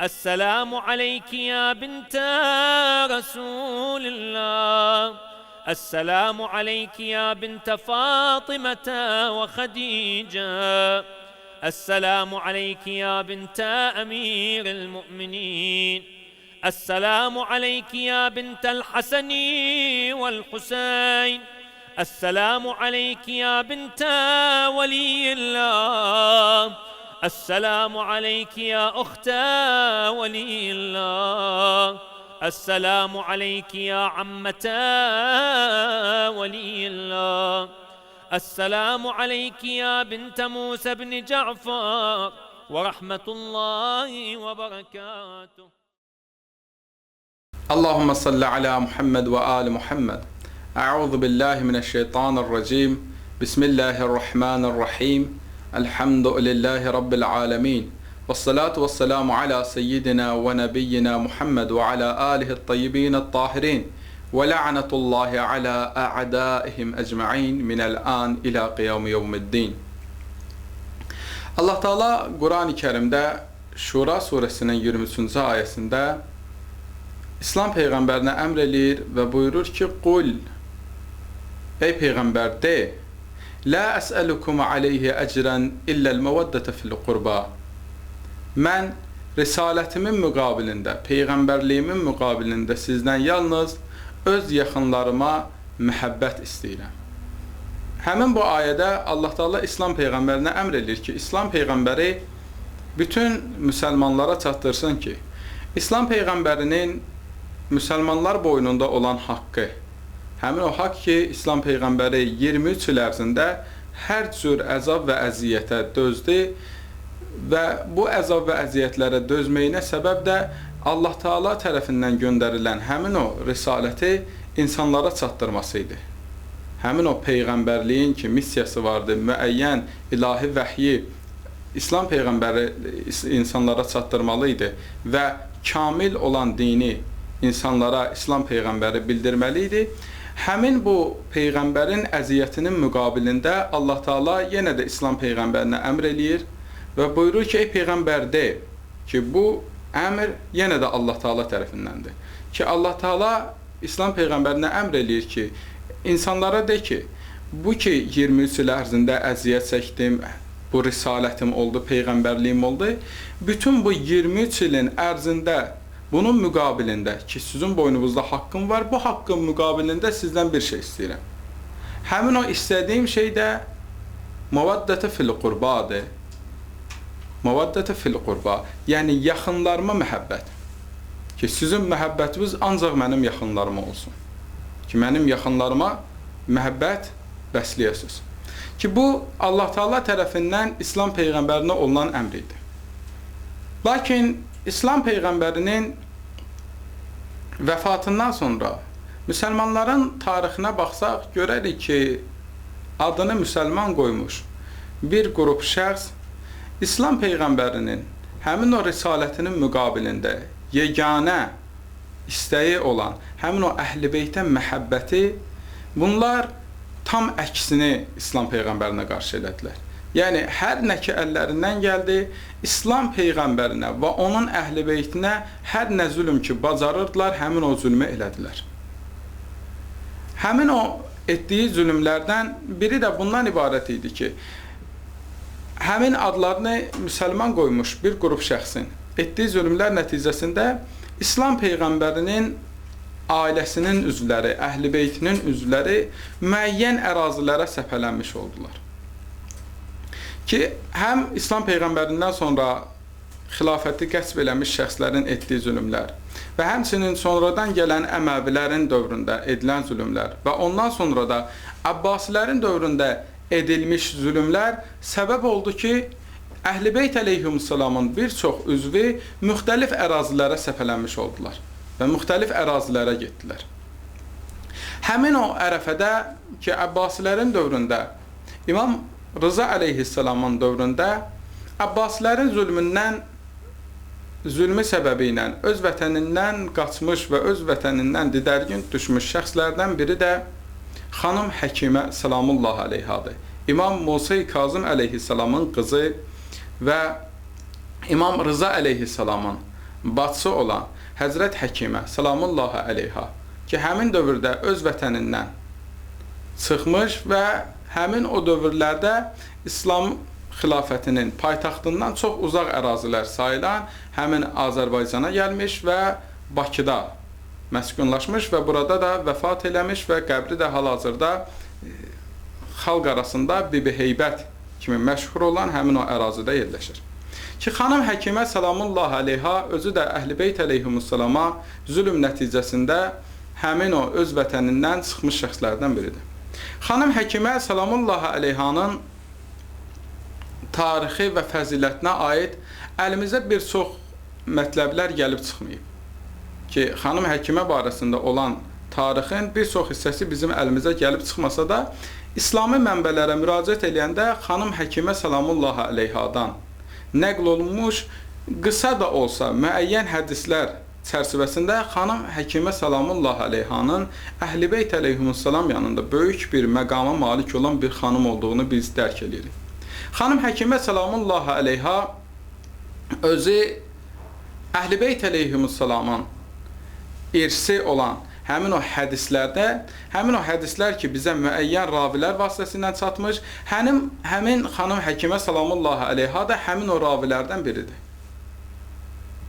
السلام عليك يا بنت رسول الله، السلام عليك يا بنت فاطمة وخديجة، السلام عليك يا بنت أمير المؤمنين، السلام عليك يا بنت الحسن والحسين، السلام عليك يا بنت ولي الله، السلام عليك يا أخت ولي الله، السلام عليك يا عمة ولي الله، السلام عليك يا بنت موسى بن جعفر ورحمة الله وبركاته. اللهم صل على محمد وآل محمد. أعوذ بالله من الشيطان الرجيم. بسم الله الرحمن الرحيم. الحمد لله رب العالمين، والصلاة والسلام على سيدنا ونبينا محمد وعلى آله الطيبين الطاهرين، ولعنة الله على أعدائهم أجمعين من الآن إلى قيام يوم الدين. Allah Teala Kur'an-ı Kerim'de Şura suresinin 23. ayesinde İslam Peygamberine emredir ve buyurur ki: Kul, ey Peygamber de, la es'elukum aleyhi ecren illel meveddete fil qurba. Mən risaletimin müqabilində, peyğəmbərliyimin müqabilində sizdən yalnız öz yaxınlarıma məhəbbət istəyirəm. Həmin bu ayədə Allah Teala İslam Peyğəmbərinə əmr edir ki, İslam Peyğəmbəri bütün müsəlmanlara çatdırsın ki, İslam Peyğəmbərinin müsəlmanlar boynunda olan haqqı, həmin o haqq ki, İslam Peyğəmbəri 23 il ərzində hər cür əzab və əziyyətə dözdü və bu əzab və əziyyətlərə dözməyinə səbəb də Allah Teala tərəfindən göndərilən həmin o risaləti insanlara çatdırması idi. Həmin o Peyğəmbərliyin ki, missiyası vardı, müəyyən ilahi vəhyi İslam Peyğəmbəri insanlara çatdırmalı idi və kamil olan dini insanlara İslam Peyğəmbəri bildirməli idi. Həmin bu Peyğəmbərin əziyyətinin müqabilində Allah Teala yenə də İslam Peyğəmbərinə əmr eləyir və buyurur ki, ey Peyğəmbər de ki, bu əmr yenə də Allah Teala tərəfindəndir. Ki, Allah Teala İslam Peyğəmbərinə əmr eləyir ki, insanlara de ki, bu ki 23 il ərzində əziyyət çəkdim, bu risalətim oldu, Peyğəmbərliyim oldu. Bütün bu 23 ilin ərzində bunun müqabilində ki, sizin boynunuzda haqqım var, bu haqqın müqabilində sizdən bir şey istəyirəm. Həmin o istədiyim şey də məvəddətə fil qurbadır. Məvəddətə fil qurba, yəni yaxınlarıma məhəbbət. Ki, sizin məhəbbətiniz ancaq mənim yaxınlarıma olsun. Ki, mənim yaxınlarıma məhəbbət bəsləyəsiniz. Ki, bu Allah Teala tərəfindən İslam Peyğəmbərinə olunan əmr idi. Lakin İslam Peyğəmbərinin vəfatından sonra müsəlmanların tarixinə baxsaq, görərik ki, adını müsəlman qoymuş bir qrup şəxs İslam Peyğəmbərinin həmin o risalətinin müqabilində yeganə istəyi olan həmin o Əhl-i Beytə məhəbbəti, bunlar tam əksini İslam Peyğəmbərinə qarşı elədilər. Yəni, hər nə ki əllərindən gəldi, İslam Peyğəmbərinə və onun Əhl-i Beytinə hər nə zülüm ki bacarırdılar, həmin o zülmü elədilər. Həmin o etdiyi zülümlərdən biri də bundan ibarət idi ki, həmin adlarını müsəlman qoymuş bir qrup şəxsin etdiyi zülümlər nəticəsində İslam Peyğəmbərinin ailəsinin üzvləri, Əhl-i Beytinin üzvləri müəyyən ərazilərə səpələnmiş oldular. Ki, həm İslam Peyğəmbərindən sonra xilafəti qəsb eləmiş şəxslərin etdiyi zülümlər və həmçinin sonradan gələn Əməvilərin dövründə edilən zülümlər və ondan sonra da Abbasilərin dövründə edilmiş zülümlər səbəb oldu ki, Əhl-i Beyt əleyhissalamın bir çox üzvü müxtəlif ərazilərə səpələnmiş oldular və müxtəlif ərazilərə getdilər. Həmin o ərəfədə ki, Abbasilərin dövründə İmam Rıza əleyhissalamın dövründə Abbasilərin zülmü səbəbi ilə öz vətənindən qaçmış və öz vətənindən didərgin düşmüş şəxslərdən biri də xanım Həkimə salamullah əleyhadır. İmam Musa Kazım əleyhissalamın qızı və İmam Rıza əleyhissalamın bacısı olan Həzrət Həkimə salamullahi əleyha ki, həmin dövrdə öz vətənindən çıxmış və həmin o dövrlərdə İslam xilafətinin paytaxtından çox uzaq ərazilər sayılan həmin Azərbaycana gəlmiş və Bakıda məskunlaşmış və burada da vəfat eləmiş və qəbri də hal-hazırda xalq arasında Bibi Heybət kimi məşhur olan həmin o ərazidə yerləşir. Ki, xanım Həkimə salamullahi əleyha özü də Əhl-i Beyt əleyhimussalama zülm nəticəsində həmin o öz vətənindən çıxmış şəxslərdən biridir. Xanım Həkimə salamullahi əleyhanın tarixi və fəzilətinə aid əlimizə bir çox mətləblər gəlib çıxmayıb. Ki, xanım Həkimə barəsində olan tarixin bir çox hissəsi bizim əlimizə gəlib çıxmasa da, İslami mənbələrə müraciət edəndə xanım Həkimə salamullahi əleyhadan nəql olunmuş qısa da olsa müəyyən hədislər çərçivəsində xanım Həkimə salamullahi əleyhanın Əhl-i Beyt əleyhimussalam yanında böyük bir məqama malik olan bir xanım olduğunu biz dərk edirik. Xanım Həkimə salamullahi əleyha özü Əhl-i Beyt əleyhimussalamın irsi olan həmin o hədislərdə, həmin o hədislər ki, bizə müəyyən ravilər vasitəsilə çatmış, həmin xanım Həkimə salamullahi əleyha da həmin o ravilərdən biridir.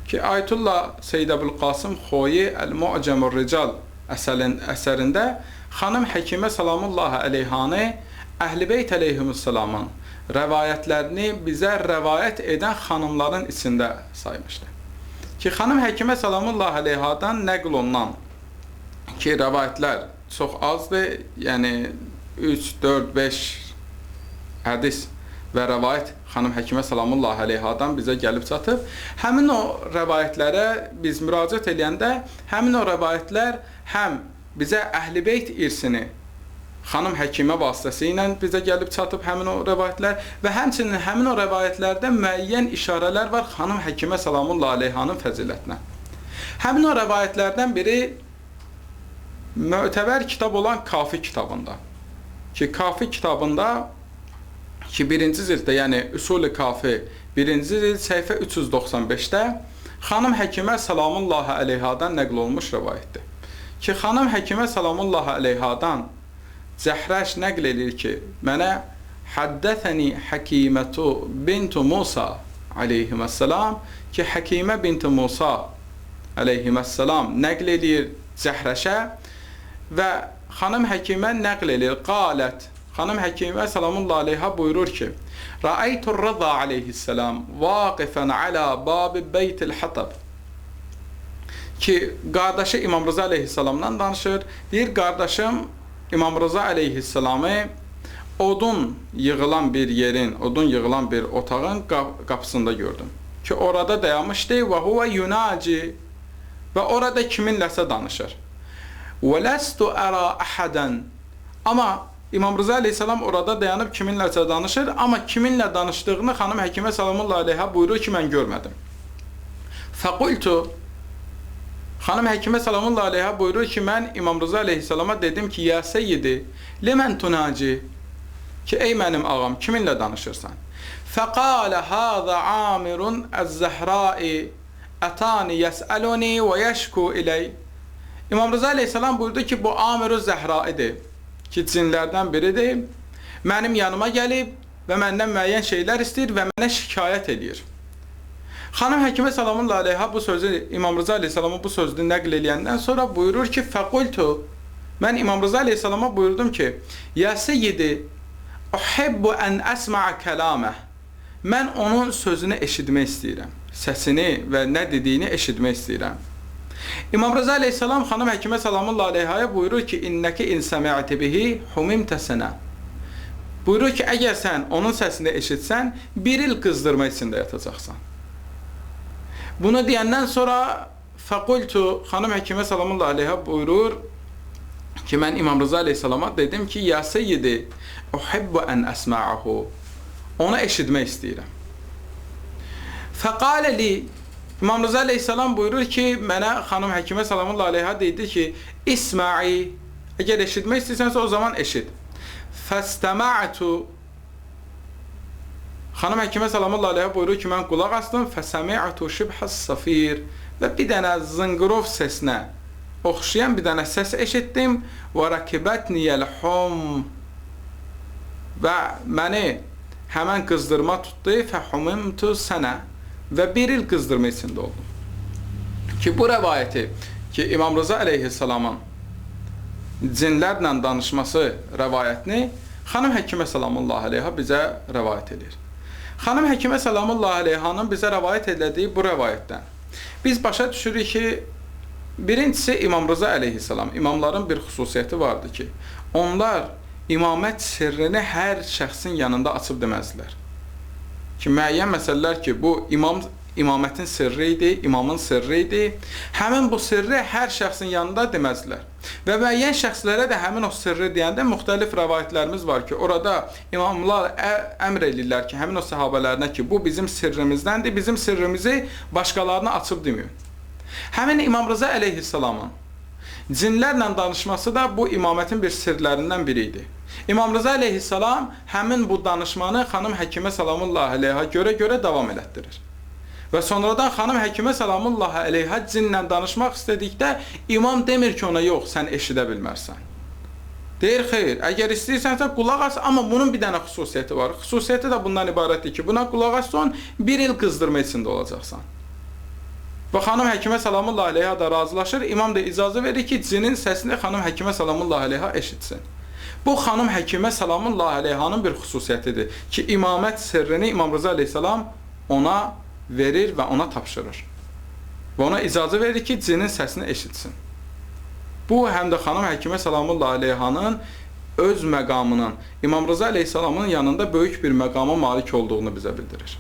Ki, Ayətullah Seyyid Əbülqasım Xoyi Əl-Mu'cəmur Rical əsərində xanım Həkimə salamullahi əleyhanı Əhl-i Beyt əleyhimussalamın rəvayətlərini bizə rəvayət edən xanımların içində saymışdır. Ki, xanım Həkimə salamullahi əleyhadan nəql olunan ki, rəvayətlər çox azdır, yəni 3, 4, 5 hədis və rəvayət xanım Həkimə salamullahi əleyhadan bizə gəlib çatıb. Həmin o rəvayətlərə biz müraciət edəndə, həmin o rəvayətlər həm bizə Əhl-i Beyt irsini xanım Həkimə vasitəsilə bizə gəlib çatıb həmin o rəvayətlər və həmçinin həmin o rəvayətlərdə müəyyən işarələr var xanım Həkimə salamullahi əleyhanın fəzilətinə. Həmin o rəvayətlərdən biri mötəbər kitab olan Kafi kitabında. Ki, Kafi kitabında ki, 1-ci cilddə, yəni Üsul-i Kafi 1-ci cild səhifə 395-də xanım Həkimə salamullahi əleyhadan nəql olmuş rəvayətdir. Ki, xanım Həkimə salamullahi əleyhadan Zəhrəş nəql edir ki, mənə Həddəthəni Həkimətu bintu Musa aleyhiməssalam ki, Həkimə binti Musa aleyhiməssalam nəql edir Zəhrəşə və xanım Həkimə nəql edir, qalət, xanım Həkimə salamullahi aleyha buyurur ki, Rəaytur Rəza aleyhissalam vaqifən alə babi beytil hatab ki, qardaşı İmam Rıza aleyhissalamdan danışır, deyir, qardaşım İmam Rıza aleyhissalamı odun yığılan bir yerin, odun yığılan bir otağın qapısında gördüm. Ki, orada dayanmışdı və huvə yunaci və orada kiminləsə danışır. Və ləstu ərə əhədən amma İmam Rıza aleyhissalam orada dayanıb kiminləsə danışır, amma kiminlə danışdığını xanım Həkimə salamullahi aleyha buyurur ki, mən görmədim. Fəqultu xanım Həkimə salamullahi aleyha buyurur ki, mən İmam Rıza aleyhissalama dedim ki, ya seyyidi, limən tunaci ki, ey mənim ağam, kiminlə danışırsan? Fəqalə həzə amirun əz-zəhrai ətani yəsəluni və yəşku iley. İmam Rıza aleyhissalam buyurdu ki, bu Amir-ü Zəhraidir ki, cinlərdən biridir, mənim yanıma gəlib və məndən müəyyən şeylər istəyir və mənə şikayət edir. Xanım Həkimə salamullahi aleyha bu sözü, İmam Rıza aleyhissalama bu sözünü nəql eləyəndən sonra buyurur ki, fəqultu, mən İmam Rıza aleyhissalama buyurdum ki, ya seyyidi, uhibbu ən əsma'a kəlaməh, mən onun sözünü eşitmək istəyirəm, səsini və nə dediyini eşitmək istəyirəm. İmam Rıza aleyhissalam xanım Həkimə salamullahi aleyhaya buyurur ki, innəki insəmi'ti bihi humimtə sənə. Buyurur ki, əgər sən onun səsini eşitsən, bir il qızdırma içində yatacaqsan. Bunu deyəndən sonra fəqultu, xanım Həkimə salamullahi aleyha buyurur ki, mən İmam Rıza aleyhissalama dedim ki, ya seyyidi, uhibbu ən əsma'ahu, onu eşitmək istəyirəm. Fəqalə li, İmam Rıza aleyhissalam buyurur ki, mənə xanım Həkimə salamullahi aleyha deydi ki, isma'i, əgər eşitmək istəyirsənsə o zaman eşit. Fəstəma'tu, Xanım Həkimə sallallahu əleyhə buyurur ki, mən qulaq asdım, fəsəmi'tu şibhəs safir və bir dənə zınqırov səsinə oxşayan bir dənə səs eşitdim və rakibətniyəl hum və məni həmən qızdırma tutdu fəhumimtu sənə və bir il qızdırma içində oldum. Ki bu rəvayəti ki İmam Rıza əleyhissalamın cinlərlə danışması rəvayətini Xanım Həkimə sallallahu əleyhə bizə rəvayət edir. Xanım Həkimə sallallahu əleyhanın bizə rəvayət elədiyi bu rəvayətdən biz başa düşürük ki, birincisi İmam Rıza əleyhissalam, imamların bir xüsusiyyəti vardı ki, onlar imamət sirrini hər şəxsin yanında açıb deməzdilər. Ki, müəyyən məsələlər ki, bu imamətin sirri idi, imamın sirri idi, həmin bu sirri hər şəxsin yanında deməzdilər. Və müəyyən şəxslərə də həmin o sirri deyəndə müxtəlif rəvayətlərimiz var ki, orada imamlar əmr edirlər ki, həmin o səhabələrinə ki, bu bizim sirrimizdəndir, bizim sirrimizi başqalarına açıb deməyin. Həmin İmam Rıza əleyhissalamın cinlərlə danışması da bu imamətin bir sirlərindən biri idi. İmam Rıza əleyhissalam həmin bu danışmanı Xanım Həkimə sallallahu əleyhə görə davam elətdirir. Və sonradan Xanım Həkimə sallallahu əleyhə cinlə danışmaq istədikdə imam demir ki ona yox, sən eşidə bilmərsən. Deyir, xeyr, əgər istəyirsənsə qulaq as, amma bunun bir dənə xüsusiyyəti var. Xüsusiyyəti də bundan ibarətdir ki, buna qulaq assan, bir il qızdırma içində olacaqsan. Və Xanım Həkimə sallallahu əleyhə da razılaşır, imam da icazə verir ki, cinin səsini Xanım Həkimə sallallahu əleyhə eşitsin. Bu Xanım Həkimə sallallahu əleyhanın bir xüsusiyyətidir ki, imamət sirrini İmam Rıza əleyhissalam ona verir və ona tapşırır. Və ona icazə verir ki, cinin səsini eşitsin. Bu, həm də Xanım Həkimə sallallahu əleyhanın öz məqamının, İmam Rıza əleyhissalamın yanında böyük bir məqama malik olduğunu bizə bildirir.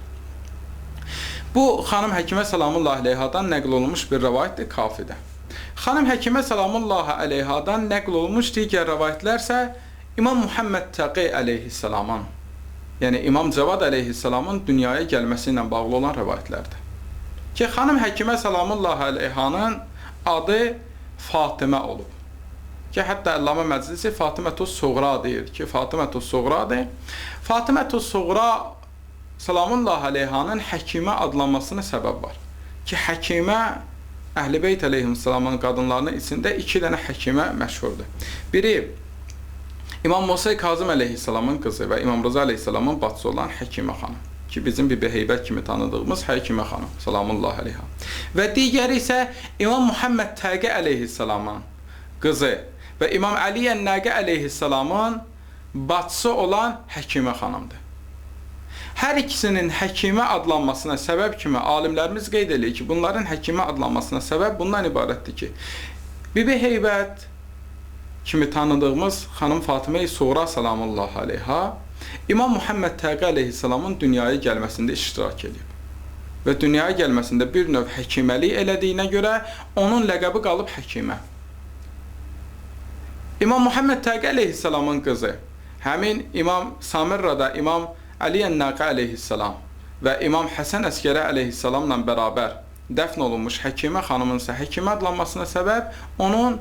Bu, Xanım Həkimə sallallahu əleyhadan nəql olunmuş bir rəvayətdir Kafidə. Xanım Həkimə sallallahu əleyhadan nəql olunmuş digər rəvayətlərsə İmam Muhammed Təqi əleyhissalamın, yəni İmam Cavad əleyhissalamın dünyaya gəlməsi ilə bağlı olan rəvayətlərdir. Ki, Xanım Həkimə sallallahu əleyhanın adı Fatimə olub. Ki, hətta Əllamə Məclisi Fatimətüs Suğra deyir ki, Fatimətüs Suğradır. Fatimətüs Suğra sallallahu əleyhanın Həkimə adlanmasına səbəb var. Ki, Həkimə Əhl-i Beyt əleyhissalamın qadınlarının içində iki dənə Həkimə məşhurdur. Biri İmam Musa Kazım əleyhissalamın qızı və İmam Rıza əleyhissalamın bacısı olan Həkimə xanım. Ki, bizim bir heybət kimi tanıdığımız Həkimə xanım, salamullahi əleyhə. Və digəri isə İmam Muhammed Təqi əleyhissalamın qızı və İmam Əli Nəqi əleyhissalamın bacısı olan Həkimə xanımdır. Hər ikisinin Həkimə adlanmasına səbəb kimi alimlərimiz qeyd edir ki, bunların Həkimə adlanmasına səbəb bundan ibarətdir ki, Bibi Heybət kimi tanıdığımız Xanım Fatimə-i Suğra salamullahi əleyhə İmam Muhammed Təqi əleyhissalamın dünyaya gəlməsində iştirak edib. Və dünyaya gəlməsində bir növ həkiməlik elədiyinə görə onun ləqəbi qalıb Həkimə. İmam Muhammed Təqi əleyhissalamın qızı, həmin İmam Samirrada İmam Əli Nəqi əleyhissalam və İmam Həsən Əskəri əleyhissalamla bərabər dəfn olunmuş Həkimə xanımın isə Həkimə adlanmasına səbəb onun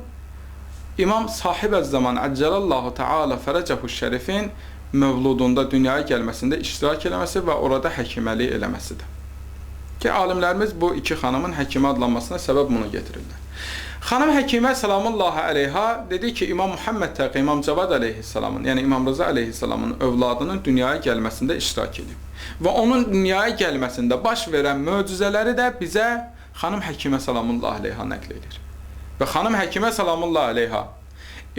İmam Sahib-əz-Zaman Əccəlallahu Teala Fərəcəhu Şərifin mövludunda dünyaya gəlməsində iştirak eləməsi və orada həkiməlik eləməsidir. Ki, alimlərimiz bu iki xanımın Həkimə adlanmasına səbəb bunu getirirlər. Xanım Həkimə salamullahi əleyhə dedi ki, İmam Muhammed Təqi, İmam Cavad əleyhissalamın, yəni İmam Rıza əleyhissalamın övladının dünyaya gəlməsində iştirak edib. Və onun dünyaya gəlməsində baş verən möcüzələri də bizə Xanım Həkimə salamullahi əleyhə nəql edir. Və Xanım Həkimə salamullahi əleyhə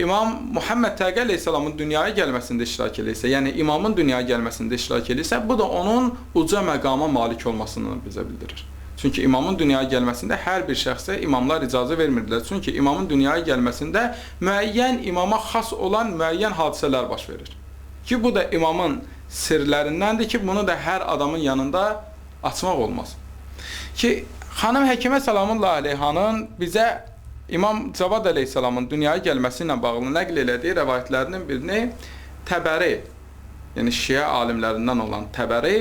İmam Muhammed Təqi əleyhissalamın dünyaya gəlməsində iştirak edirsə, yəni imamın dünyaya gəlməsində iştirak edirsə, bu da onun uca məqama malik olmasını bizə bildirir. Çünki imamın dünyaya gəlməsində hər bir şəxsə imamlar icazə vermirdilər. Çünki imamın dünyaya gəlməsində müəyyən imama xas olan müəyyən hadisələr baş verir. Ki, bu da imamın sirlərindəndir ki, bunu da hər adamın yanında açmaq olmaz. Ki, Xanım Həkimə salamullahi əleyhanın bizə İmam Cavad əleyhissalamın dünyaya gəlməsi ilə bağlı nəql elədiyi rəvayətlərinin birini Təbəri, yəni Şiə alimlərindən olan Təbəri,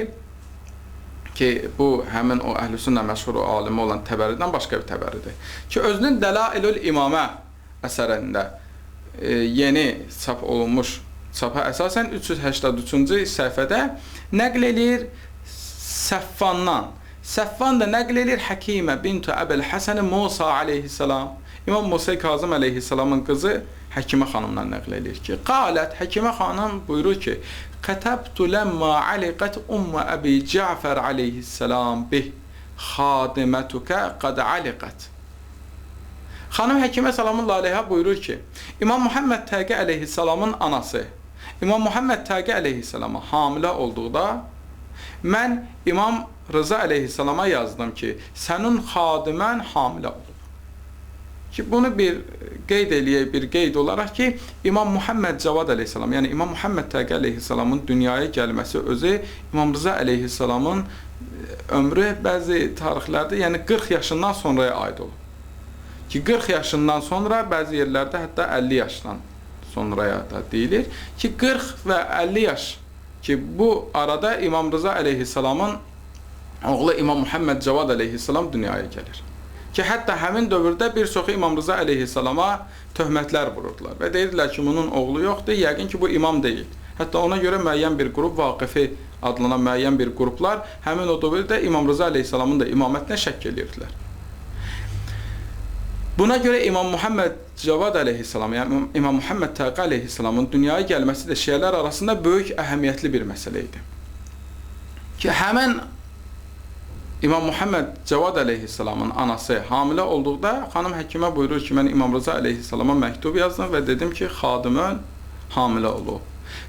ki, bu həmin o Əhlüsünnə məşhur alimi olan Təbəridən başqa bir Təbəridir. Ki, özünün Dəlailül İmamə əsərində yeni çap olunmuş çapa əsasən 383-cü səhifədə nəql edir Səffan da nəql edir Həkimə bint Əbil Həsən Musa aleyhissalam. İmam Musa Kazım aleyhissalamın qızı Həkimə xanımdan nəql edir ki, qalət, Həkimə xanım buyurur ki, Kətəbtu ləmmə aliqət Ümmə Əbi Cəfər aleyhissalam bih, xadimətükə qad aliqət. Xanım Həkimə salamullah aleyhə buyurur ki, İmam Muhammed Təqi aleyhissalamın anası, İmam Muhammed Təqi aleyhissalama hamilə olduqda, mən İmam Rıza aleyhissalama yazdım ki, sənin xadimən hamilə olub. Ki, bunu bir qeyd eləyək, bir qeyd olaraq ki, İmam Muhammed Cavad aleyhissalam, yəni İmam Muhammed Təqi aleyhissalamın dünyaya gəlməsi özü İmam Rıza aleyhissalamın ömrü bəzi tarixlərdə, yəni 40 yaşından sonraya aid olub. Ki, 40 yaşından sonra bəzi yerlərdə hətta 50 yaşdan sonraya da deyilir ki, 40 və 50 yaş ki, bu arada İmam Rıza aleyhissalamın oğlu İmam Muhammed Cavad aleyhissalam dünyaya gəlir. Ki, hətta həmin dövrdə bir çoxu İmam Rıza aleyhissalama töhmətlər vururdular və deyirlər ki, bunun oğlu yoxdur, yəqin ki, bu imam deyil. Hətta ona görə müəyyən bir qrup, Vaqifi adlanan müəyyən bir qruplar həmin o dövrdə İmam Rıza aleyhissalamın da imamətinə şəkk edirdilər. Buna görə İmam Muhammed Cavad aleyhissalam, yəni İmam Muhammed Təqi aleyhissalamın dünyaya gəlməsi də şiələr arasında böyük əhəmiyyətli bir məsələ idi. Ki, həmən İmam Muhammed Cavad aleyhissalamın anası hamilə olduqda xanım Həkimə buyurur ki, mən İmam Rıza aleyhissalama məktub yazdım və dedim ki, xadimən hamilə olub.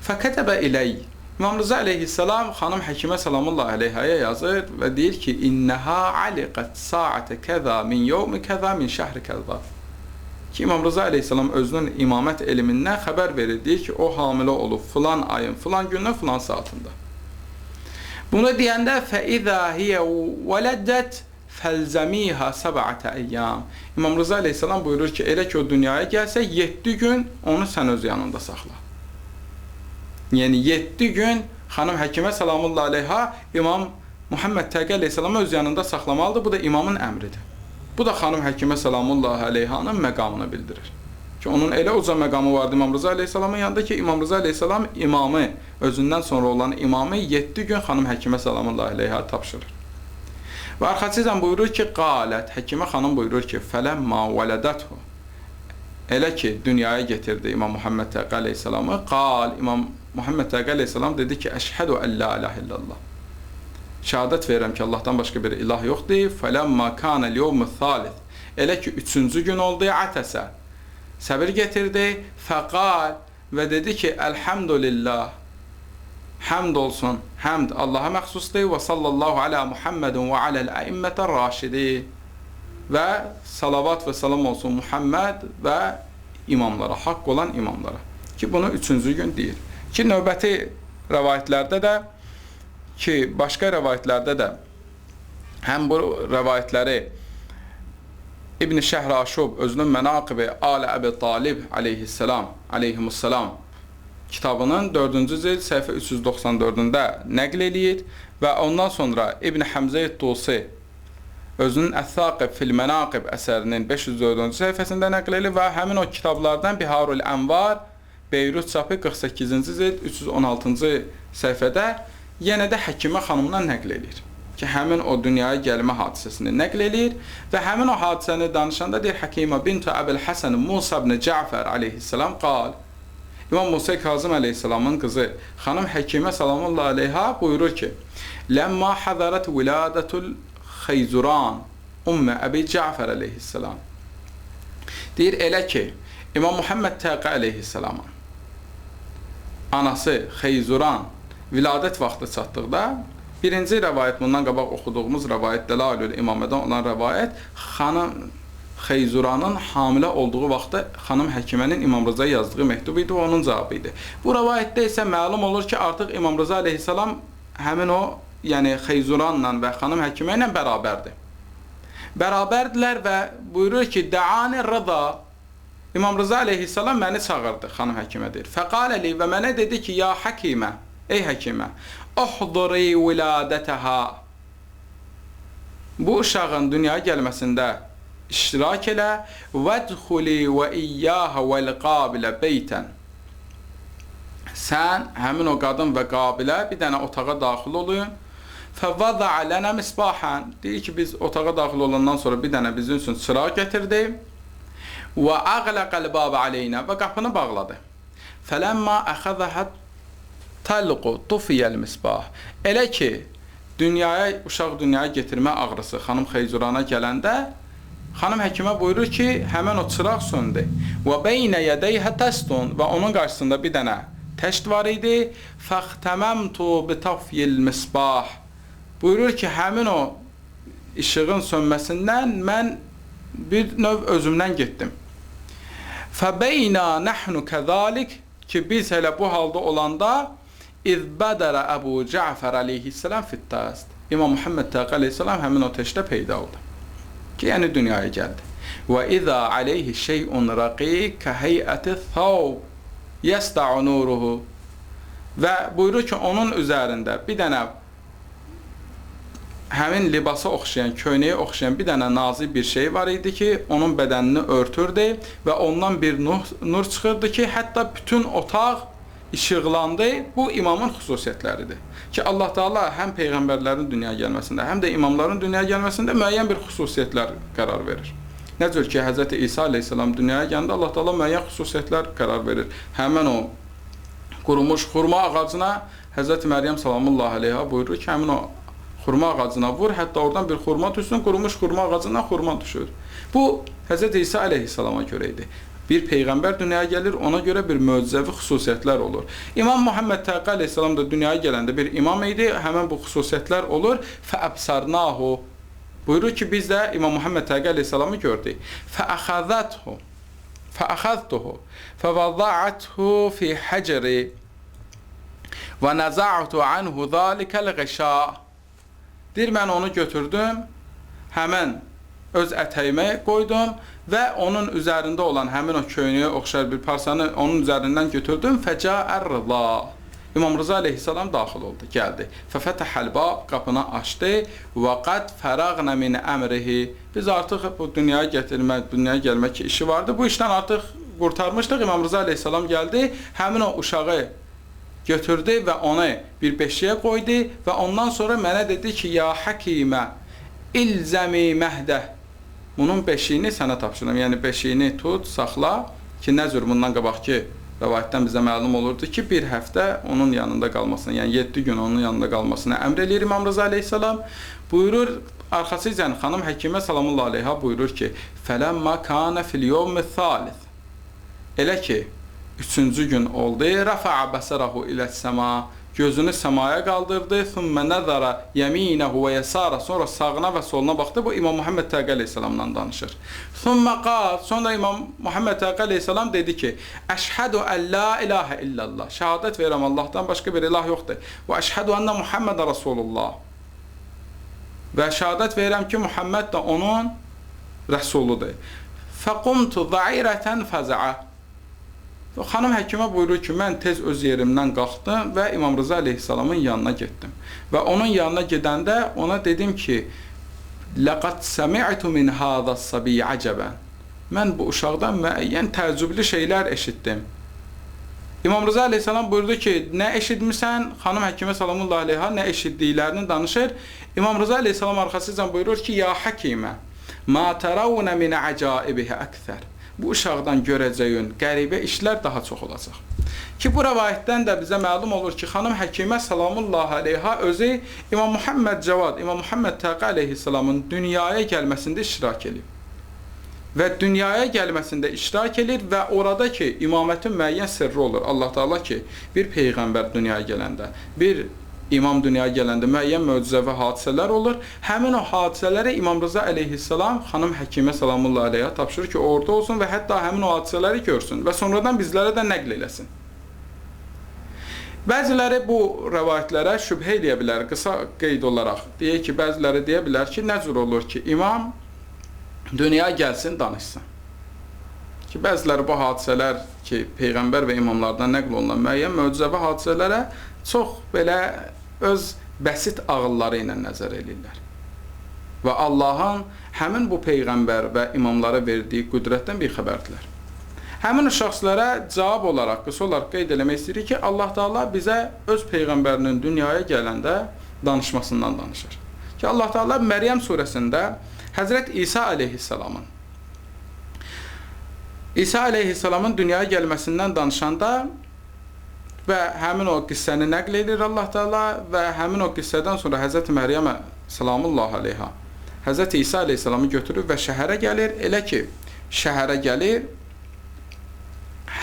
Fəkətəbə iləy. İmam Rıza aleyhissalam xanım Həkimə salamullah aleyhəyə yazır və deyir ki, İnnəhə aliqət saətə kəza min yevmi kəza min şəhri kəza. Ki, İmam Rıza aleyhissalam özünün imamət elmindən xəbər verir, deyir ki, o hamilə olub filan ayın, filan gündən, filan saatında. Bunu deyəndə fəizə hiyə vələdət fəlzəmihə səbətə əyyam. İmam Rıza aleyhissalam buyurur ki, elə ki o dünyaya gəlsə 7 gün onu sən öz yanında saxla. Yəni 7 gün xanım Həkimə salamullah aleyha İmam Muhammed Təqi aleyhissalamı öz yanında saxlamalıdır. Bu da imamın əmridir. Bu da xanım Həkimə salamullah aleyhanın məqamını bildirir. Ki, onun elə uca məqamı vardı İmam Rıza aleyhissalamın yanında ki, İmam Rıza aleyhissalam imamı, özündən sonra olan imamı 7 gün xanım Həkimə salamullah aleyha tapşırır. Və arxasıcan buyurur ki, qalət, Həkimə xanım buyurur ki, fələmmə vələdəthu. Elə ki, dünyaya getirdi İmam Muhammed Təqi aleyhissalamı, qal, İmam Muhammed Təqi aleyhissalam dedi ki, əşhədu ən la ilahe illallah. Şəhadət verirəm ki, Allahdan başqa bir ilah yoxdur. Fələmmə kanəl yevmü thalith. Elə ki, 3-cü gün oldu, ətəsə. Səbir getirdi, fəqal və dedi ki, əlhamdülillah, həmd olsun, həmd Allaha məxsusdur və sallallahu alə Muhammedin və aləl əimmətər raşidi və salavat və salam olsun Muhammed və imamlara, haqq olan imamlara. Ki, bunu 3-cü gün deyir. Ki, növbəti rəvayətlərdə də, ki, başqa rəvayətlərdə də həm bu rəvayətləri İbn-i Şəhraşub özünün Mənaqibi Alə Əbi Talib aleyhissalam kitabının 4-cü cild səhifə 394-də nəql eləyir və ondan sonra İbn Həmzə Tusi özünün Əth-Thaqib fil Mənaqib əsərinin 504-cü səhifəsində nəql eləyir və həmin o kitablardan Biharul Ənvar Beyrut çapı 48-ci cild 316-cı səhifədə yenə də Həkimə xanımdan nəql eləyir. Ki, həmin o dünyaya gəlmə hadisəsini nəql eləyir və həmin o hadisəni danışanda deyir, Həkimə bint Əbil Həsən Musa ibn Cəfər aleyhissalam qal. İmam Musa Kazım aleyhissalamın qızı xanım Həkimə salamullah aleyha buyurur ki, Ləmmə həzərət vilədətul Xeyzuran Ümmə Əbi Cəfər aleyhissalam. Deyir, elə ki, İmam Muhammed Təqi aleyhissalamın anası Xeyzuran viladət vaxtı çatdıqda, birinci rəvayət, bundan qabaq oxuduğumuz rəvayət, Dəlailül İmamədən olan rəvayət, xanım Xeyzuranın hamilə olduğu vaxtda xanım Həkimənin İmam Rıza'ya yazdığı məktub idi, onun cavabı idi. Bu rəvayətdə isə məlum olur ki, artıq İmam Rıza aleyhissalam həmin o, yəni Xeyzuranla və xanım Həkimə ilə bərabərdir. Bərabərdirlər və buyurur ki, Dəani Rıza, İmam Rıza aleyhissalam məni çağırdı, xanım Həkimə deyir. Fəqaləli və mənə dedi ki, ya Həkimə, ey Həkimə, uhduri viladətəhə. Bu uşağın dünyaya gəlməsində iştirak elə vədxuli və iyyəhə vəl qabilə beytən. Sən həmin o qadın və qabilə bir dənə otağa daxil olun. فَوَضَعَ لَنَا مِسْبَاحًا deyir ki, biz otağa daxil olandan sonra bir dənə bizim üçün çıraq gətirdi. وَأَغْلَقَ الْبَابَ عَلَيْنَا və qapını bağladı. فَلَمَّا أَخَذَهَا تَلْقُ طُفِيَ الْمِسْبَاح elə ki, uşaq dünyaya getirmə ağrısı xanım Xeyzurana gələndə, xanım həkimə buyurur ki, həmən o çıraq söndü. وَبَيْنَ يَدَيْهَ تَسْتٌ və onun qarşısında bir dənə təşt var idi. فَاخْتَمَمْتُ بِطَفْيِ الْمِسْبَاح buyurur ki, həmin o işığın sönməsindən mən bir növ özümdən getdim. فَبَيْنَا نَحْنُ كَذَلِكَ ki, biz elə bu halda olanda اِذْ بَدَرَ أَبُو جَعْفَرَ aleyhisselam fittast İmam Muhammed Təqi aleyhisselam həmin o teşdə peyda oldu. Ki, yəni dünyaya gəldi. وَإِذَا عَلَيْهِ شَيْءٌ رَقِيقٌ كَهَيْئَةِ الثَّوْبِ يَسْطَعُ نُورُهُ və buyurur ki, onun üzərində bir dənə həmin libasa oxşayan, köynəyə oxşayan bir dənə nazik bir şey var idi ki, onun bədənini örtürdü və ondan bir nur çıxırdı ki, hətta bütün otaq işıqlandı. Bu imamın xüsusiyyətləridir. Ki, Allah Teala həm peyğəmbərlərin dünyaya gəlməsində, həm də imamların dünyaya gəlməsində müəyyən bir xüsusiyyətlər qərar verir. Nə cür ki, Hz. İsa aleyhisselam dünyaya gəndə Allah Teala müəyyən xüsusiyyətlər qərar verir. Həmən o qurumuş xurma ağacına Hz. Məryəm salamullah aleyha buyurur ki, həmin o xurma ağacına vur, hətta oradan bir xurma düşsün, qurumuş xurma ağacından xurma düşür. Bu, Hz. İsa aleyhisselama görə idi. Bir peyğəmbər dünyaya gəlir, ona görə bir möcüzəvi xüsusiyyətlər olur. İmam Muhammed Təqi aleyhisselam da dünyaya gələndə bir imam idi, həmən bu xüsusiyyətlər olur. فَأَبْسَرْنَاهُ buyurur ki, biz də İmam Muhammed Təqi aleyhisselamı gördük. فَأَخَذْتُهُ فَوَضَعَتْهُ فِي حَجَرِ وَنَزَعْتُ عَنْهُ ذَلِكَ الْغِشَاءِ deyir, mən onu götürdüm, həmən öz ətəyimə qoydum və onun üzərində olan həmin o köynəyə oxşar bir parçanı onun üzərindən götürdüm. Fəcəər Rıza İmam Rıza aleyhisselam daxil oldu, gəldi. Fəfətəhəl bab qapını açdı və qad fərəğnə min əmrihi biz artıq bu dünyaya gətirmək, dünyaya gəlmək işi vardı. Bu işdən artıq qurtarmışdıq. İmam Rıza aleyhisselam gəldi, həmin o uşağı götürdü və onu bir beşiyə qoydu və ondan sonra mənə dedi ki, ya həkimə ilzəmi məhdə bunun beşiyini sənə tapşırım. Yəni beşiyini tut, saxla ki, nə cür bundan qabaqki rəvayətdən bizə məlum olurdu ki, bir həftə onun yanında qalmasına, yəni 7 gün onun yanında qalmasına əmr eləyir İmam Rıza aleyhisselam. Buyurur, arxasıcan xanım həkimə salamullah aleyha buyurur ki, fələmmə kanə fil yevmi thalith elə ki, 3-cü gün oldu. Rafa'a basarahu iləs-səma gözünü səmaya qaldırdı. Thumma nazara yaminahu və yasara sonra sağına və soluna baxdı. Bu İmam Muhammed Təqi aleyhisselamla danışır. Thumma qal sonra İmam Muhammed Təqi aleyhisselam dedi ki, əşhədu ən la ilahə illallah şəhadət verirəm Allahdan başqa bir ilah yoxdur. Və əşhədu ənə Muhammedə Rasulullah və şəhadət verirəm ki, Muhammed də onun rəsuludur. Fəqumtu zəirətən fəzəə xanım həkimə buyurur ki, mən tez öz yerimdən qalxdım və İmam Rıza aleyhisselamın yanına getdim. Və onun yanına gedəndə ona dedim ki, لَقَدْ سَمِعْتُ مِنْ هَذَا الصَّبِيَّ عَجَبًا mən bu uşaqdan müəyyən təəccüblü şeylər eşitdim. İmam Rıza aleyhisselam buyurdu ki, nə eşitmirsən? Xanım həkimə salamullah aleyha nə eşitdiklərini danışır. İmam Rıza aleyhisselam arxasıcan buyurur ki, ya həkimə مَا تَرَوْنَ مِنْ عَجَائِبِهَ أَكْثَرِ bu uşaqdan görəcəyin qəribə işlər daha çox olacaq. Ki, bu rəvayətdən də bizə məlum olur ki, xanım həkimə salamullah aleyha özü İmam Muhammed Cavad, İmam Muhammed Təqi aleyhisselamın dünyaya gəlməsində iştirak edir. Və dünyaya gəlməsində iştirak edir və orada ki, imamətin müəyyən sirri olur. Allah Teala ki, bir peyğəmbər dünyaya gələndə, bir imam dünyaya gələndə müəyyən möcüzəvi hadisələr olur. Həmin o hadisələri İmam Rıza aleyhisselam xanım həkimə salamullah aleyha tapşırır ki, orada olsun və hətta həmin o hadisələri görsün və sonradan bizlərə də nəql eləsin. Bəziləri bu rəvayətlərə şübhə eləyə bilər, qısa qeyd olaraq. Deyək ki, bəziləri deyə bilər ki, nə cür olur ki, imam dünyaya gəlsin, danışsın. Ki, bəziləri bu hadisələr ki, peyğəmbər və imamlardan nəql olunan müəyyən möcüzəvi hadisələrə çox belə öz bəsit ağılları ilə nəzər edirlər. Və Allahın həmin bu peyğəmbər və imamlara verdiyi qüdrətdən bir xəbərdirlər. Həmin o şəxslərə cavab olaraq, qısa olaraq qeyd eləmək istəyirik ki, Allah Teala bizə öz peyğəmbərinin dünyaya gələndə danışmasından danışır. Ki Allah Teala Məryəm surəsində Həzrət İsa əleyhissalamın dünyaya gəlməsindən danışanda və həmin o qissəni nəql edir Allah Teala və həmin o qissədən sonra Həzrət Məryəmə salamullah aleyha Həzrət İsa əleyhissalamı götürür və şəhərə gəlir. Elə ki, şəhərə gəlir,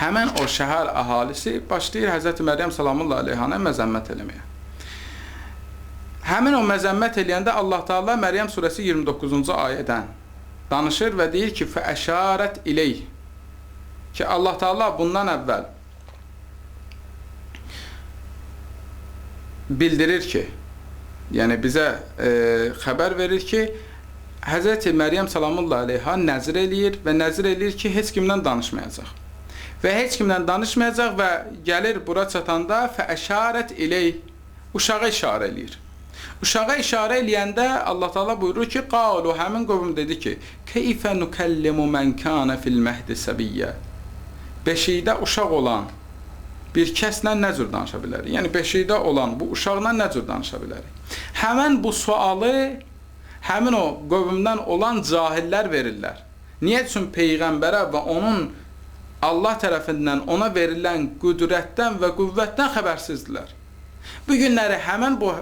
həmən o şəhər əhalisi başlayır Həzrət Məryəm salamullah aleyhanə məzəmmət eləməyə. Həmin o məzəmmət eləyəndə Allah Teala Məryəm surəsi 29-cu ayədən danışır və deyir ki, fəəşarət ileyh, ki Allah Teala bundan əvvəl bildirir ki, yəni bizə xəbər verir ki, Həzrət Məryəm salamullah aleyha nəzr eləyir və nəzr eləyir ki, heç kimdən danışmayacaq. Və heç kimdən danışmayacaq və gəlir bura çatanda fəəşarət ileyh, uşağa işarə eləyir. Uşağa işarə eləyəndə Allah Teala buyurur ki, qalu, həmin qovum dedi ki, keyfə nükəllimu mən kânə fil məhdi səbiyyə. Beşikdə uşaq olan bir kəslə nə cür danışa bilərik? Yəni, beşikdə olan bu uşaqla nə cür danışa bilərik? Həmən bu sualı həmin o qövmdən olan cahillər verirlər. Niyə üçün Peyğəmbərə və onun Allah tərəfindən ona verilən qüdrətdən və qüvvətdən xəbərsizdirlər. Bu günləri həmən bu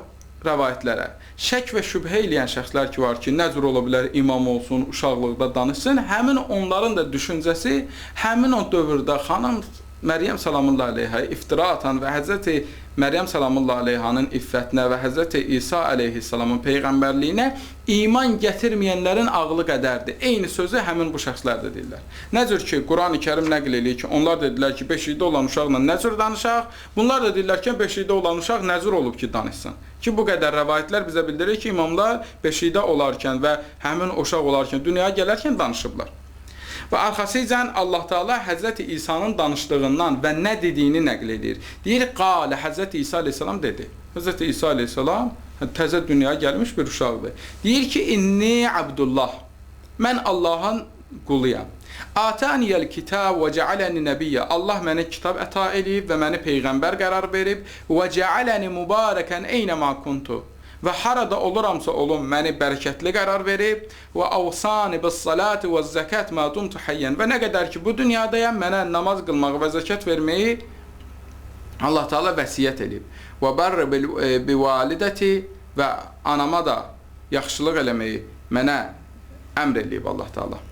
rəvayətlərə şək və şübhə eləyən şəxslər ki var ki, nə cür ola bilər, imam olsun, uşaqlıqda danışsın, həmin onların da düşüncəsi həmin o dövrdə xanım Məryəm salamullah aleyhaya iftira atan və Həzrəti Məryəm salamullah aleyhanın iffətinə və Həzrəti İsa aleyhissalamın peyğəmbərliyinə iman gətirməyənlərin ağlı qədərdir. Eyni sözü həmin bu şəxslər də deyirlər. Nə cür ki, Qurani Kərim nəql eləyir ki, onlar dedilər ki, beşikdə olan uşaqla nə cür danışaq? Bunlar da deyirlər ki, beşikdə olan uşaq nə cür olub ki, danışsın? Ki, bu qədər rəvayətlər bizə bildirir ki, imamlar beşikdə olarkən və həmin uşaq olarkən, dünyaya gələrkən danışıblar. Və arxasıcan Allah Teala Həzrəti İsa'nın danışdığından və nə dediyini nəql edir. Deyir, qalə, Həzrəti İsa aleyhissalam dedi. Həzrəti İsa aleyhissalam təzə dünyaya gəlmiş bir uşaqdır. Deyir ki, inni Abdullah, mən Allahın quluyam. Ataniyəl kitab və cealəni nəbiyyə, Allah mənə kitab əta edib və məni peyğəmbər qərar verib və cealəni mübarəkən eynəmə kuntu. Və harada oluramsa olum, məni bərəkətli qərar verib və avsani bis salati və zəkat ma dumtu hayyan. Və nə qədər ki, bu dünyadayam, mənə namaz qılmağı və zəkat verməyi Allah Teala vəsiyyət edib. Və barr bi validəti, və anama da yaxşılıq eləməyi mənə əmr edib Allah Teala.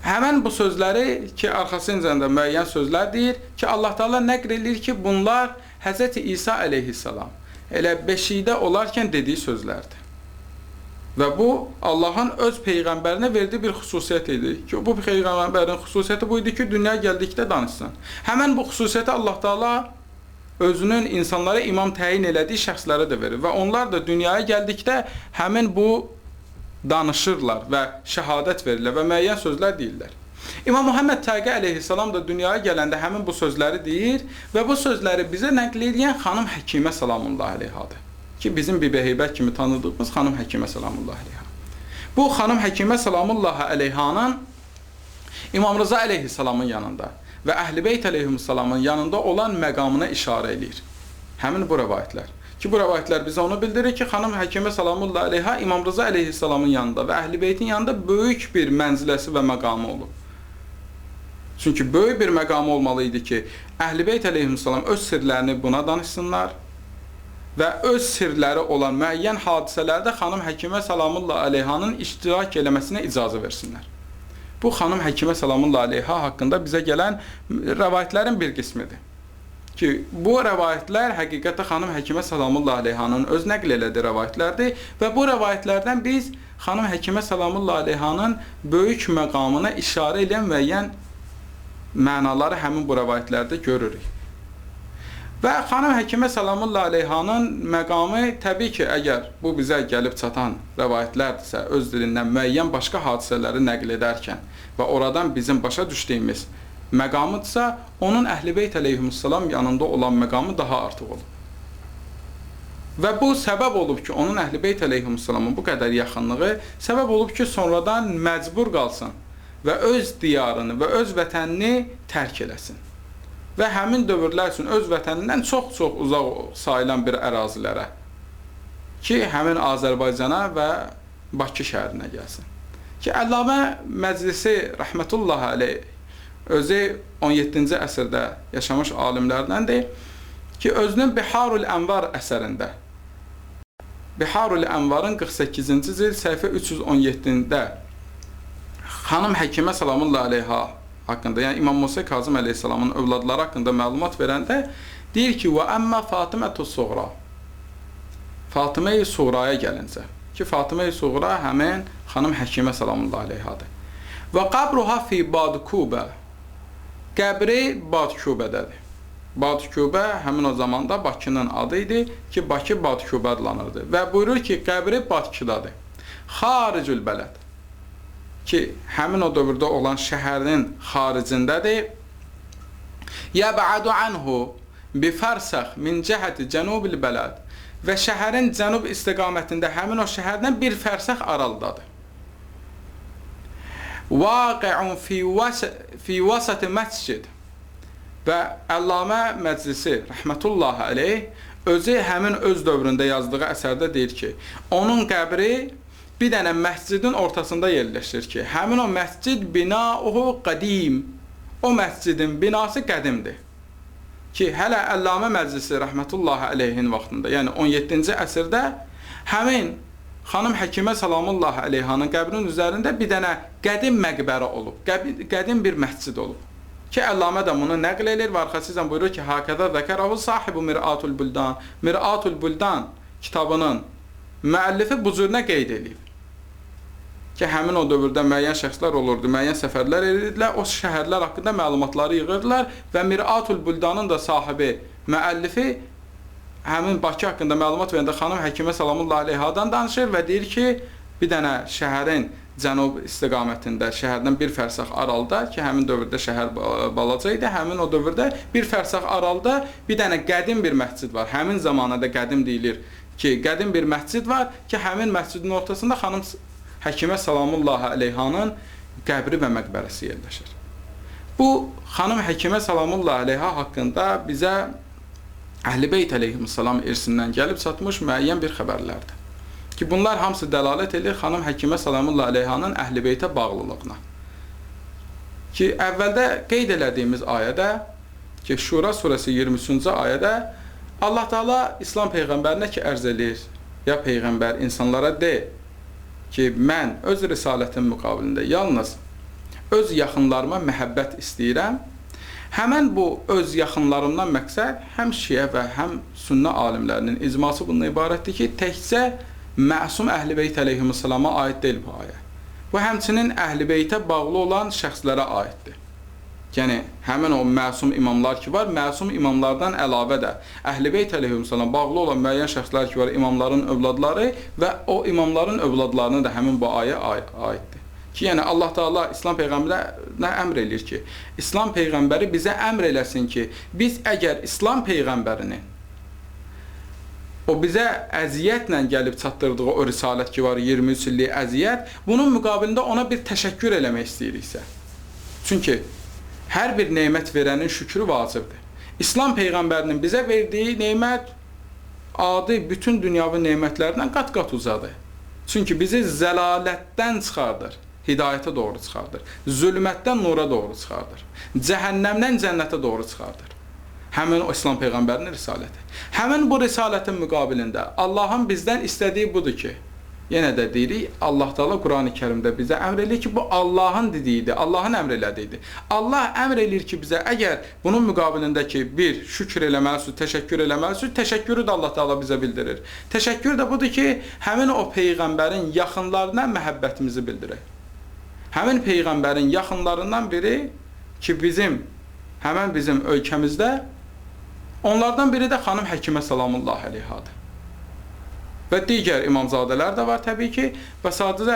Həmən bu sözləri ki, arxasınca da müəyyən sözlər deyir ki, Allah Teala nəql edir ki, bunlar Həzrəti İsa aleyhissalam elə beşikdə olarkən dediyi sözlərdir. Və bu, Allahın öz Peyğəmbərinə verdiyi bir xüsusiyyət idi ki, bu Peyğəmbərin xüsusiyyəti bu idi ki, dünyaya gəldikdə danışsın. Həmən bu xüsusiyyəti Allah Teala özünün insanlara imam təyin elədiyi şəxslərə də verir və onlar da dünyaya gəldikdə həmin bu danışırlar və şəhadət verirlər və müəyyən sözlər deyirlər. İmam Muhammed Təqi əleyhissalam da dünyaya gələndə həmin bu sözləri deyir və bu sözləri bizə nəql edən xanım Həkimə salamullah aleyhadır. Ki, bizim Bibi Heybət kimi tanıdığımız xanım Həkimə salamullah aleyha. Bu xanım Həkimə salamullah aleyhanın İmam Rıza əleyhissalamın yanında və Əhl-i Beyt əleyhissalamın yanında olan məqamına işarə edir. Həmin bu rəvayətlər. Ki, bu rəvayətlər bizə onu bildirir ki, xanım Həkimə salamullah aleyha İmam Rıza əleyhissalamın yanında və Əhl-i Beytin yanında böyük bir mənziləsi və məqamı olub. Çünki böyük bir məqamı olmalı idi ki, Əhl-i Beyt əleyhissalam öz sirlərini buna danışsınlar və öz sirləri olan müəyyən hadisələrdə xanım Həkimə salamullah aleyhanın iştirak eləməsinə icazə versinlər. Bu, xanım Həkimə salamullah aleyha haqqında bizə gələn rəvayətlərin bir qismidir. Ki, bu rəvayətlər həqiqətdə xanım Həkimə salamullah aleyhanın öz nəql elədiyi rəvayətlərdir və bu rəvayətlərdən biz xanım Həkimə salamullah aleyhanın böyük məqamına işarə edən müəyyən mənaları həmin bu rəvayətlərdə görürük. Və xanım Həkimə salamullah aleyhanın məqamı təbii ki, əgər bu bizə gəlib çatan rəvayətlərdirsə, öz dilindən müəyyən başqa hadisələri nəql edərkən və oradan bizim başa düşdüyümüz məqamıdırsa, onun Əhl-i Beyt əleyhissalam yanında olan məqamı daha artıq olur. Və bu səbəb olub ki, onun Əhl-i Beyt əleyhissalamın bu qədər yaxınlığı səbəb olub ki, sonradan məcbur qalsın və öz diyarını və öz vətənini tərk eləsin. Və həmin dövrlər üçün öz vətənindən çox-çox uzaq sayılan bir ərazilərə ki, həmin Azərbaycana və Bakı şəhərinə gəlsin. Ki, Əllamə Məclisi rəhmətullahi aleyh özü 17-ci əsrdə yaşamış alimlərdəndir ki, özünün Biharul Ənvar əsərində, Biharul Ənvarın 48-ci cild səhifə 317-də xanım Həkimə salamullahi aleyha haqqında, yəni İmam Musa Kazım əleyhissalamın övladları haqqında məlumat verəndə deyir ki, və əmmə Fatimə-tu Suğra, Fatimə-i Suğraya gəlincə ki, Fatimə-i Suğra həmin xanım Həkimə salamullahi aleyhadır. Və qabruha fi Badkubə, qəbri Badkubədədir. Badkubə həmin o zamanda Bakının adı idi ki, Bakı Badkubə adlanırdı. Və buyurur ki, qəbri Bakıdadır. Xaricül bələd, ki, həmin o dövrdə olan şəhərin xaricindədir. Yəbə'adu anhu bifərsəx min cəhəti cənubil bələd, və şəhərin cənub istiqamətində həmin o şəhərdən bir fərsəx aralıdadır. Vaqi'un fi vasati məscid, və Əllamə Məclisi rəhmətullahi aleyh özü həmin öz dövründə yazdığı əsərdə deyir ki, onun qəbri bir dənə məscidin ortasında yerləşir ki, həmin o məscid binauhu qadim, o məscidin binası qədimdir. Ki, hələ Əllamə Məclisi rəhmətullahi aleyhin vaxtında, yəni 17-ci əsrdə həmin xanım Həkimə salamullahi aleyhanın qəbrinin üzərində bir dənə qədim məqbərə olub, qədim bir məscid olub. Ki, Əllamə də bunu nəql edir və arxasıyla buyurur ki, Hakədə zəkərəhu sahibu Mir'atul Buldan, Mir'atul Buldan kitabının müəllifi bu cürünə qeyd edib. Ki, həmin o dövrdə müəyyən şəxslər olurdu, müəyyən səfərlər edirdilər, o şəhərlər haqqında məlumatları yığırdılar və Mir'atul Buldanın da sahibi, müəllifi həmin Bakı haqqında məlumat verəndə xanım Həkimə salamullahi aleyhadan danışır və deyir ki, bir dənə şəhərin cənub istiqamətində, şəhərdən bir fərsəx aralıda, ki, həmin dövrdə şəhər balaca idi, həmin o dövrdə bir fərsəx aralıda bir dənə qədim bir məscid var. Həmin zamanədə qədim deyilir ki, qədim bir məscid var ki, həmin məscidin ortasında xanım Həkimə salamullahi aleyhanın qəbri və məqbərəsi yerləşir. Bu, xanım Həkimə salamullahi aleyha haqqında bizə Əhl-i Beyt əleyhissalam irsindən gəlib çatmış müəyyən bir xəbərlərdir. Ki, bunlar hamısı dəlalət edir xanım Həkimə salamullahi aleyhanın Əhl-i Beytə bağlılığına. Ki, əvvəldə qeyd elədiyimiz ayədə, ki, Şura surəsi 23-cü ayədə Allah Teala İslam Peyğəmbərinə ki, ərz edir, ya Peyğəmbər insanlara de ki, mən öz risalətim müqabilində yalnız öz yaxınlarıma məhəbbət istəyirəm. Həmən bu öz yaxınlarımdan məqsəd həm şiə və həm sünnə alimlərinin icması bundan ibarətdir ki, təkcə məsum Əhl-i Beyt əleyhissalama aid deyil bu ayə. Bu, həmçinin Əhl-i Beytə bağlı olan şəxslərə aiddir. Yəni, həmin o məsum imamlar ki var, məsum imamlardan əlavə də Əhl-i Beyt əleyhissalam bağlı olan müəyyən şəxslər ki var, imamların övladları və o imamların övladlarına da həmin bu ayə aiddir. Ki, yəni Allah Teala İslam Peyğəmbərinə əmr eləyir ki, İslam Peyğəmbəri bizə əmr eləsin ki, biz əgər İslam Peyğəmbərinin o bizə əziyyətlə gəlib çatdırdığı o risalət ki var, 23 illik əziyyət, bunun müqabilində ona bir təşəkkür eləmək istəyiriksə. Çünki hər bir neymət verənin şükrü vacibdir. İslam Peyğəmbərinin bizə verdiyi neymət adi bütün dünyavi neymətlərdən qat-qat uzadır. Çünki bizi zəlalətdən çıxardır, hidayətə doğru çıxardır, zülmətdən nura doğru çıxardır, cəhənnəmdən cənnətə doğru çıxardır. Həmin o İslam Peyğəmbərinin risaləti. Həmin bu risalətin müqabilində Allahın bizdən istədiyi budur ki, yenə də deyirik, Allah Teala Qurani Kərimdə bizə əmr eləyir ki, bu Allahın dediyidir, Allahın əmr elədiyidir. Allah əmr eləyir ki, bizə əgər bunun müqabilində ki, bir, şükür eləməlisiniz, təşəkkür eləməlisiniz, təşəkkürü də Allah Teala bizə bildirir. Təşəkkür də budur ki, həmin o Peyğəmbərin yaxınlarına məhəbbətimizi bildirir. Həmin Peyğəmbərin yaxınlarından biri ki, həmən bizim ölkəmizdə, onlardan biri də xanım Həkimə salamullahi aleyhadır. Və digər imamzadələr də var təbii ki, və sadəcə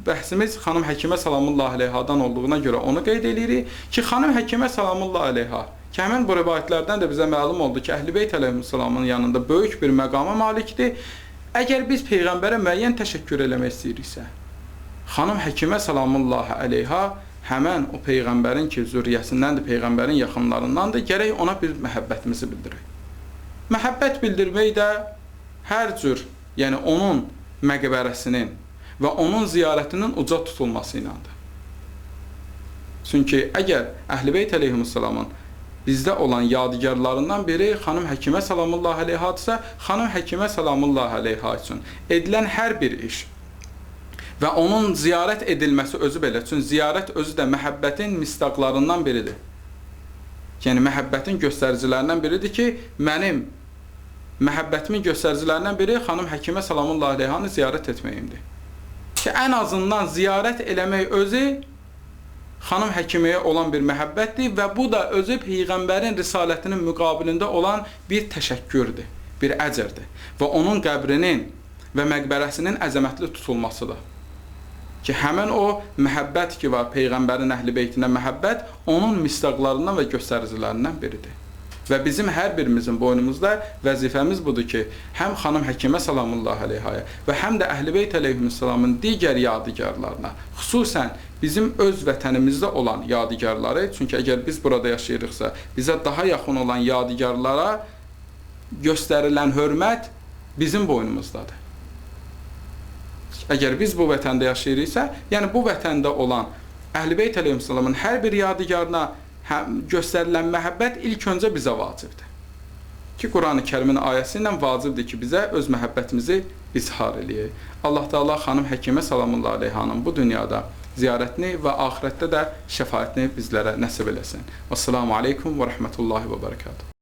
bəhsimiz xanım Həkimə salamullahi aleyhadan olduğuna görə onu qeyd edirik ki, xanım Həkimə salamullahi aleyha, ki, həmin bu rivayətlərdən də bizə məlum oldu ki, Əhl-i Beyt əleyhissalamın yanında böyük bir məqama malikdir. Əgər biz Peyğəmbərə müəyyən təşəkkür eləmək istəyiriksə, xanım Həkimə salamullahi aleyha həmən o Peyğəmbərin ki, zürriyyəsindəndir, Peyğəmbərin yaxınlarındandır, gərək ona bir məhəbbətimizi bildirək. Məhəbbət bildirmək də hər cür yəni onun məqbərəsinin və onun ziyarətinin uca tutulması ilədir. Çünki əgər Əhl-i Beyt əleyhissalamın bizdə olan yadigarlarından biri xanım Həkimə salamullahi aleyhadırsa, xanım Həkimə salamullahi aleyha üçün edilən hər bir iş və onun ziyarət edilməsi özü belə, çünki ziyarət özü də məhəbbətin mistaqlarından biridir. Yəni, məhəbbətin göstəricilərindən biridir ki, mənim məhəbbətimin göstəricilərindən biri xanım Həkimə salamullahi aleyhanı ziyarət etməyimdir. Ki, ən azından ziyarət eləmək özü xanım Həkiməyə olan bir məhəbbətdir və bu da özü Peyğəmbərin risalətinin müqabilində olan bir təşəkkürdür, bir əcrdir və onun qəbrinin və məqbərəsinin əzəmətli tutulmasıdır. Ki, həmən o məhəbbət ki var, Peyğəmbərin Əhl-i Beytinə məhəbbət onun mistaqlarından və göstəricilərindən biridir. Və bizim hər birimizin boynumuzda vəzifəmiz budur ki, həm xanım Həkimə salamullahi aleyhaya və həm də Əhl-i Beyt əleyhissalamın digər yadigarlarına, xüsusən bizim öz vətənimizdə olan yadigarları, çünki əgər biz burada yaşayırıqsa, bizə daha yaxın olan yadigarlara göstərilən hörmət bizim boynumuzdadır. Əgər biz bu vətəndə yaşayırıqsa, yəni bu vətəndə olan Əhl-i Beyt əleyhissalamın hər bir yadigarına göstərilən məhəbbət ilk öncə bizə vacibdir. Ki, Quran-ı Kərimin ayəsi ilə vacibdir ki, bizə öz məhəbbətimizi izhar eləyək. Allah Teala xanım Həkimə salamullahi aleyhanın bu dünyada ziyarətini və axirətdə də şəfaətini bizlərə nəsib eləsin. Vəssalamu aleykum və rəhmətullahi və bərəkatuhu.